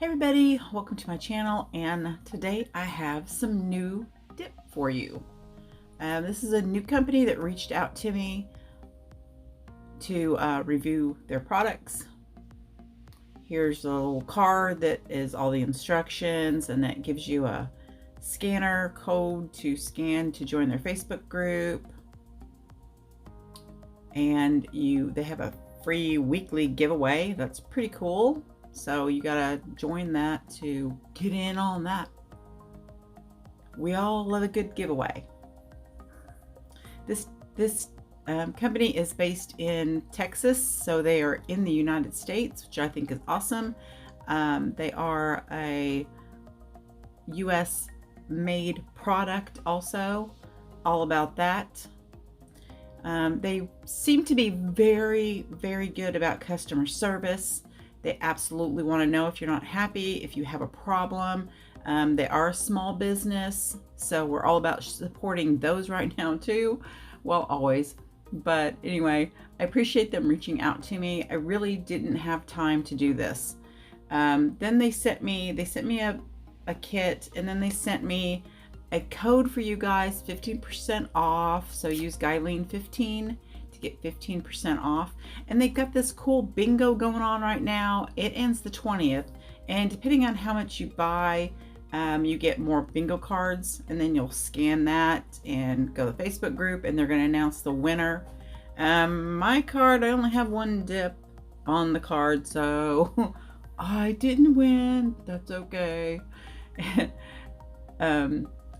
Hey everybody, welcome to my channel, and today I have some new dip for you. This is a new company that reached out to me to review their products. Here's a little card that is all the instructions, and that gives you a scanner code to scan to join their Facebook group. And they have a free weekly giveaway. That's pretty cool. So you gotta join that to get in on that. We all love a good giveaway. This company is based in Texas, so they are in the United States, which I think is awesome. They are a US made product also, all about that. They seem to be very, very good about customer service. They absolutely want to know if you're not happy, if you have a problem. They are a small business, so we're all about supporting those right now too. Well, always. But anyway, I appreciate them reaching out to me. I really didn't have time to do this. Then they sent me a kit, and then they sent me a code for you guys, 15% off. So use Guyleen15 to get 15% off. And they've got this cool bingo going on right now. It ends the 20th, and depending on how much you buy, you get more bingo cards, and then you'll scan that and go to the Facebook group, and they're going to announce the winner. My card, I only have one dip on the card, so I didn't win. That's okay.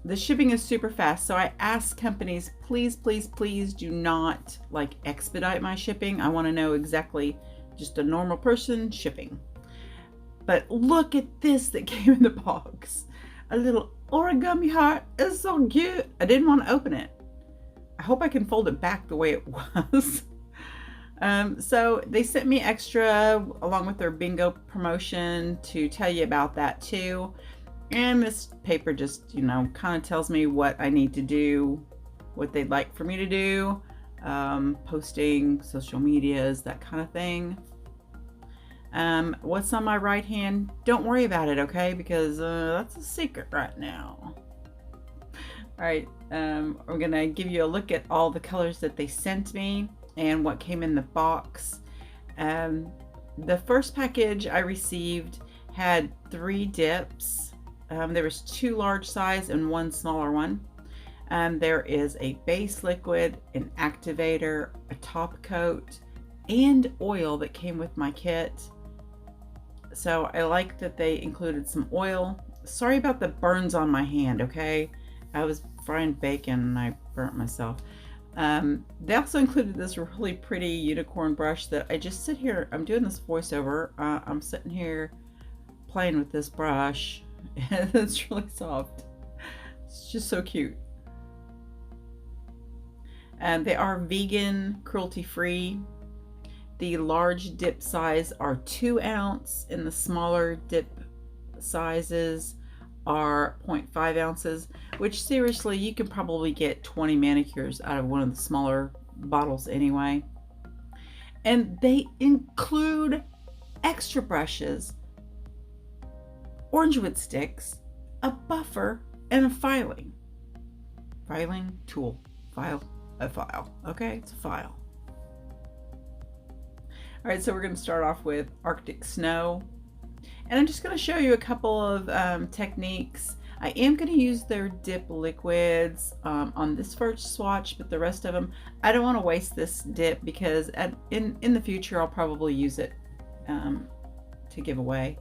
The shipping is super fast, so I ask companies, please, please, please do not expedite my shipping. I want to know exactly just a normal person shipping. But look at this that came in the box. A little origami heart. It's so cute. I didn't want to open it. I hope I can fold it back the way it was. So they sent me extra along with their bingo promotion to tell you about that too. And this paper just, kind of tells me what I need to do, what they'd like for me to do, posting, social medias, that kind of thing. What's on my right hand? Don't worry about it, okay? Because that's a secret right now. All right, I'm gonna give you a look at all the colors that they sent me and what came in the box. The first package I received had 3 dips. There was 2 large size and 1 smaller one. There is a base liquid, an activator, a top coat, and oil that came with my kit. So I like that they included some oil. Sorry about the burns on my hand, okay? I was frying bacon and I burnt myself. They also included this really pretty unicorn brush that I just sit here, I'm doing this voiceover. I'm sitting here playing with this brush. It's really soft. It's just so cute. And they are vegan, cruelty-free. The large dip size are 2 ounce, and the smaller dip sizes are 0.5 ounces, which seriously, you can probably get 20 manicures out of one of the smaller bottles anyway. And they include extra brushes, orange wood sticks, a buffer, and a filing tool. A file. Okay, it's a file. All right, so we're going to start off with Arctic Snow, and I'm just going to show you a couple of techniques. I am going to use their dip liquids on this first swatch, but the rest of them, I don't want to waste this dip because in the future I'll probably use it to give away.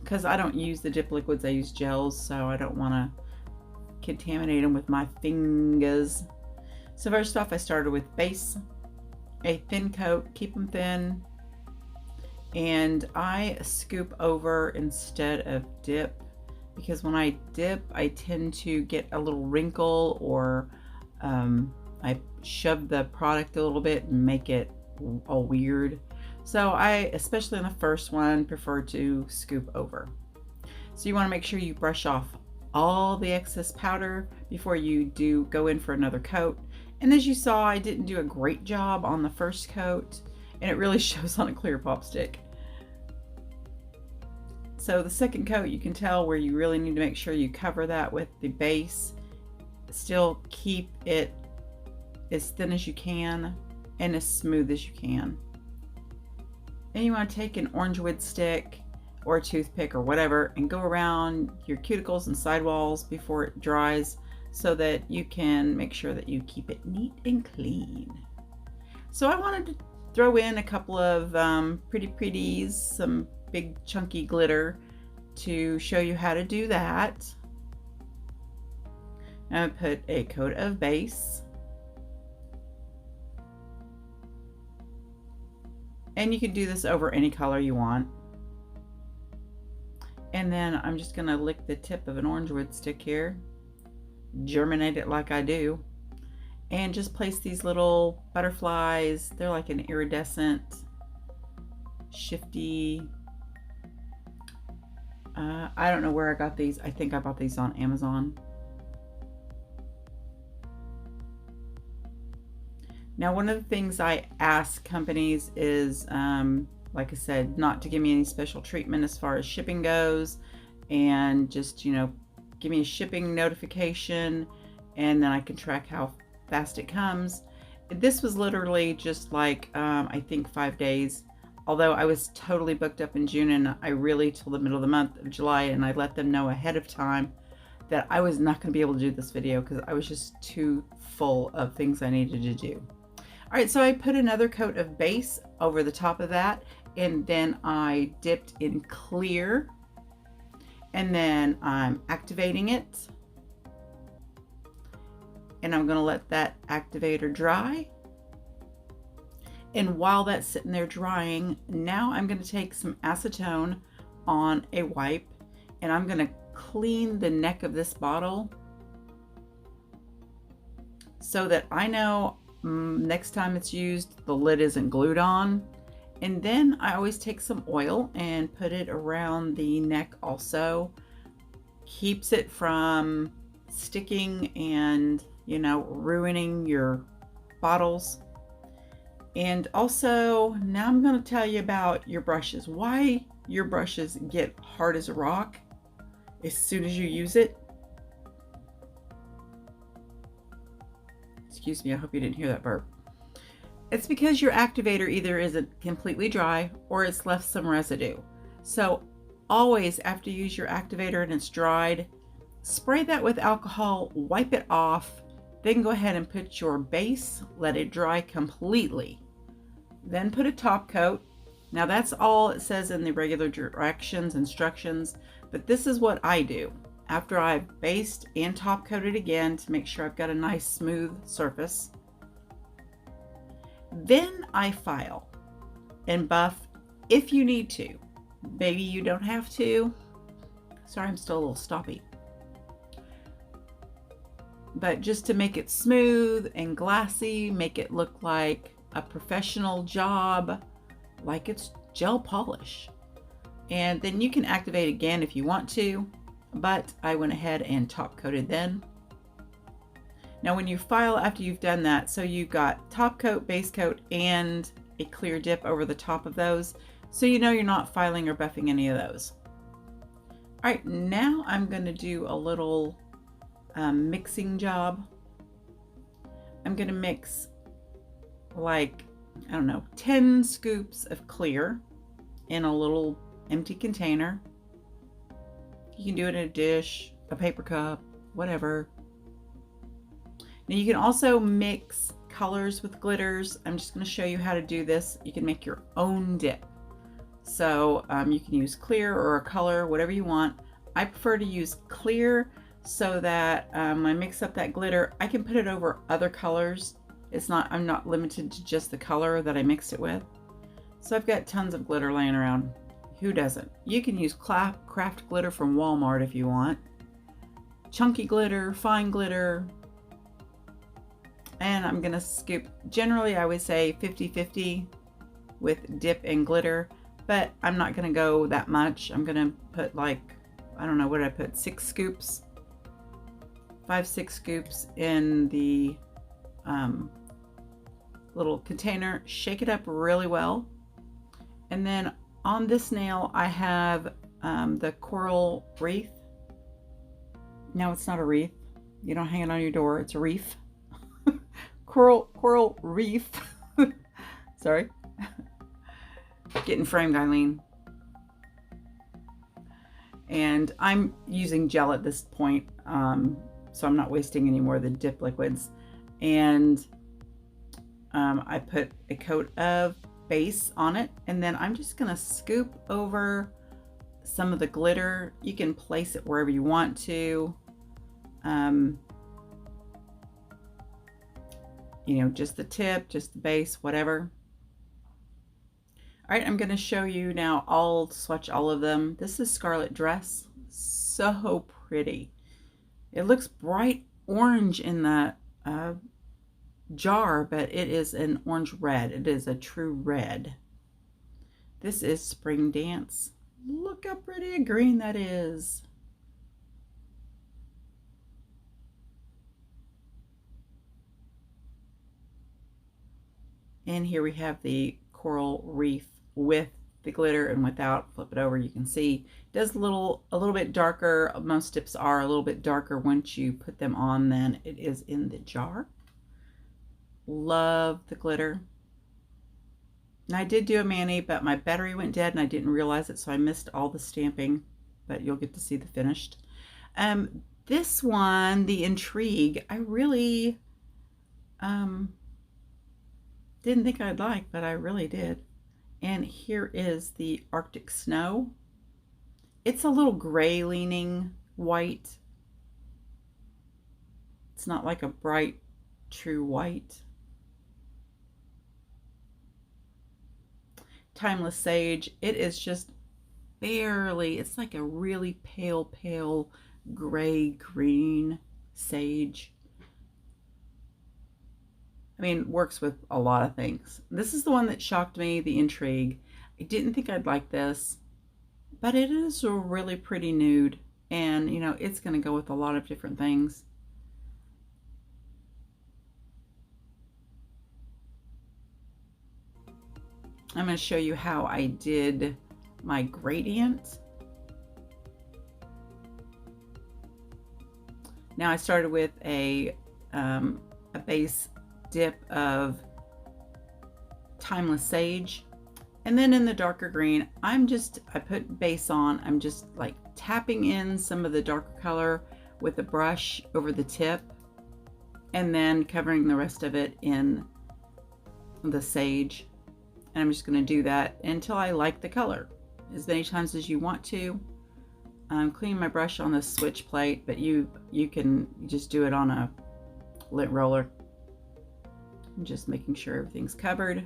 Because I don't use the dip liquids, I use gels, so I don't want to contaminate them with my fingers. So first off, I started with base, a thin coat, keep them thin, and I scoop over instead of dip, because when I dip, I tend to get a little wrinkle, or I shove the product a little bit and make it all weird. So I, especially in the first one, prefer to scoop over. So you want to make sure you brush off all the excess powder before you go in for another coat. And as you saw, I didn't do a great job on the first coat, and it really shows on a clear pop stick. So the second coat, you can tell where you really need to make sure you cover that with the base. Still keep it as thin as you can and as smooth as you can. And you want to take an orange wood stick or a toothpick or whatever and go around your cuticles and sidewalls before it dries so that you can make sure that you keep it neat and clean. So I wanted to throw in a couple of pretties, some big chunky glitter to show you how to do that. I'm going to put a coat of base. And you can do this over any color you want. And then I'm just going to lick the tip of an orange wood stick here, germinate it like I do, and just place these little butterflies. They're like an iridescent, shifty, I don't know where I got these. I think I bought these on Amazon. Now, one of the things I ask companies is, like I said, not to give me any special treatment as far as shipping goes, and just, you know, give me a shipping notification, and then I can track how fast it comes. This was literally just like, I think 5 days, although I was totally booked up in June, and I really till the middle of the month of July, and I let them know ahead of time that I was not going to be able to do this video because I was just too full of things I needed to do. All right, so I put another coat of base over the top of that, and then I dipped in clear, and then I'm activating it, and I'm gonna let that activator dry. And while that's sitting there drying, now I'm gonna take some acetone on a wipe, and I'm gonna clean the neck of this bottle so that I know next time it's used, the lid isn't glued on. And then I always take some oil and put it around the neck also. Keeps it from sticking and, you know, ruining your bottles. And also, now I'm going to tell you about your brushes. Why your brushes get hard as a rock as soon as you use it. Excuse me, I hope you didn't hear that burp. It's because your activator either isn't completely dry or it's left some residue. So always after you use your activator and it's dried, spray that with alcohol, wipe it off, then go ahead and put your base, let it dry completely. Then put a top coat. Now that's all it says in the regular instructions, but this is what I do. After I've based and top coated again to make sure I've got a nice smooth surface, then I file and buff if you need to. Maybe you don't have to. Sorry, I'm still a little stoppy. But just to make it smooth and glassy, make it look like a professional job, like it's gel polish. And then you can activate again if you want to, but I went ahead and top coated then. Now when you file after you've done that, so you've got top coat, base coat, and a clear dip over the top of those, so you know you're not filing or buffing any of those. All right, now I'm going to do a little mixing job. I'm going to mix like, I don't know, 10 scoops of clear in a little empty container. You can do it in a dish, a paper cup, whatever. Now you can also mix colors with glitters. I'm just going to show you how to do this. You can make your own dip. So you can use clear or a color, whatever you want. I prefer to use clear so that when I mix up that glitter, I can put it over other colors. I'm not limited to just the color that I mixed it with. So I've got tons of glitter laying around. Who doesn't? You can use craft glitter from Walmart if you want. Chunky glitter, fine glitter. And I'm gonna scoop, generally I would say 50-50 with dip and glitter, but I'm not gonna go that much. I'm gonna put like, I don't know, what did I put? 6 scoops? 5-6 scoops in the little container. Shake it up really well. And then on this nail, I have the coral wreath. No, it's not a wreath. You don't hang it on your door. It's a reef. Coral reef. Sorry. Getting framed, Eileen. And I'm using gel at this point, so I'm not wasting any more of the dip liquids. And I put a coat of base on it, and then I'm just gonna scoop over some of the glitter. You can place it wherever you want to. You know, just the tip, just the base, whatever. All right, I'm gonna show you now. I'll swatch all of them. This is Scarlet Dress. So pretty. It looks bright orange in the jar, but it is an orange red. It is a true red. This is Spring Dance. Look how pretty a green that is. And here we have the coral reef with the glitter and without. Flip it over, you can see it does a little bit darker. Most dips are a little bit darker once you put them on than it is in the jar. Love the glitter. And I did do a mani, but my battery went dead and I didn't realize it, so I missed all the stamping, but you'll get to see the finished. This one, the Intrigue, I really didn't think I'd like, but I really did. And here is the Arctic Snow. It's a little gray leaning white. It's not like a bright, true white. Timeless Sage. It is just barely, it's like a really pale gray green sage. I mean, works with a lot of things. This is the one that shocked me, the Intrigue. I didn't think I'd like this, but it is a really pretty nude, and you know, it's going to go with a lot of different things. I'm going to show you how I did my gradient. Now I started with a base dip of Timeless Sage, and then in the darker green I put base on. I'm just like tapping in some of the darker color with a brush over the tip, and then covering the rest of it in the sage. And I'm just going to do that until I like the color, as many times as you want to. I'm cleaning my brush on the switch plate, but you can just do it on a lint roller. I'm just making sure everything's covered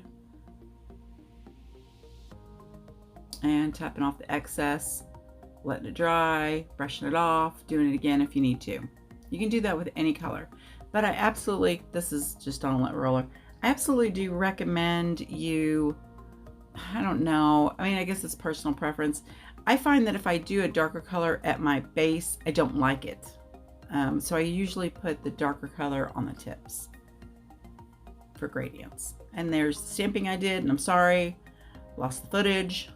and tapping off the excess, letting it dry, brushing it off, doing it again if you need to. You can do that with any color, but I absolutely, this is just on a lint roller, I absolutely do recommend you, I don't know, I mean, I guess it's personal preference. I find that if I do a darker color at my base, I don't like it. So I usually put the darker color on the tips for gradients. And there's the stamping I did, and I'm sorry, lost the footage.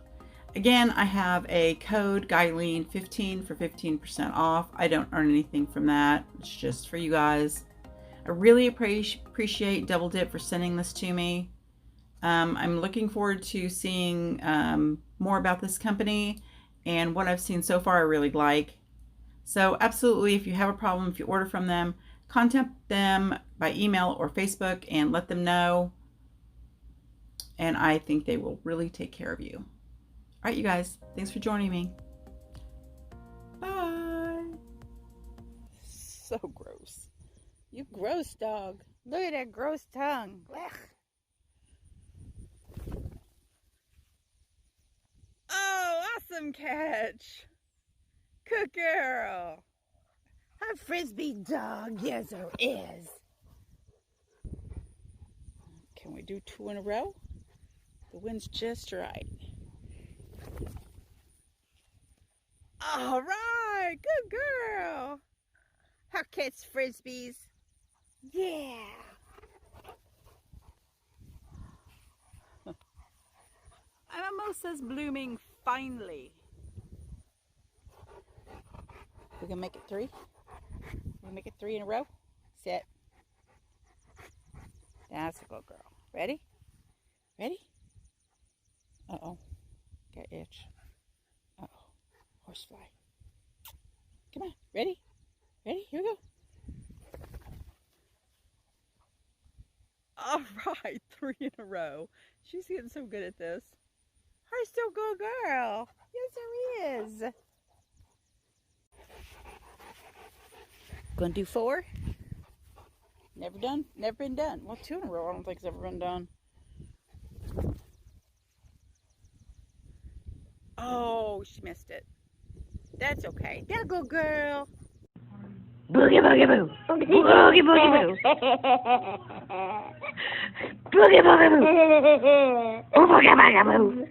Again, I have a code, Guyleen15 for 15% off. I don't earn anything from that. It's just for you guys. I really appreciate Double Dip for sending this to me. I'm looking forward to seeing more about this company, and what I've seen so far I really like. So absolutely, if you have a problem, if you order from them, contact them by email or Facebook and let them know. And I think they will really take care of you. All right, you guys, thanks for joining me. Bye. So gross. You gross dog. Look at that gross tongue. Ugh. Oh, awesome catch. Good girl. A frisbee dog, yes there is. Can we do 2 in a row? The wind's just right. All right, good girl. How catch frisbees? Yeah. And almost says blooming finely. We can make it 3. We can make it 3 in a row. Sit. That's a good girl. Ready? Ready? Uh-oh. Got itch. Uh-oh. Horsefly. Come on. Ready? Ready? Here we go. All right. 3 in a row. She's getting so good at this. Her still good girl. Yes, there is. Gonna do 4? Never done? Never been done. Well, 2 in a row I don't think it's ever been done. Oh, she missed it. That's okay. That's a good girl. Boogie boogie boo. Boogie boogie boo. Boogie boogie boo. Boogie boogie boo.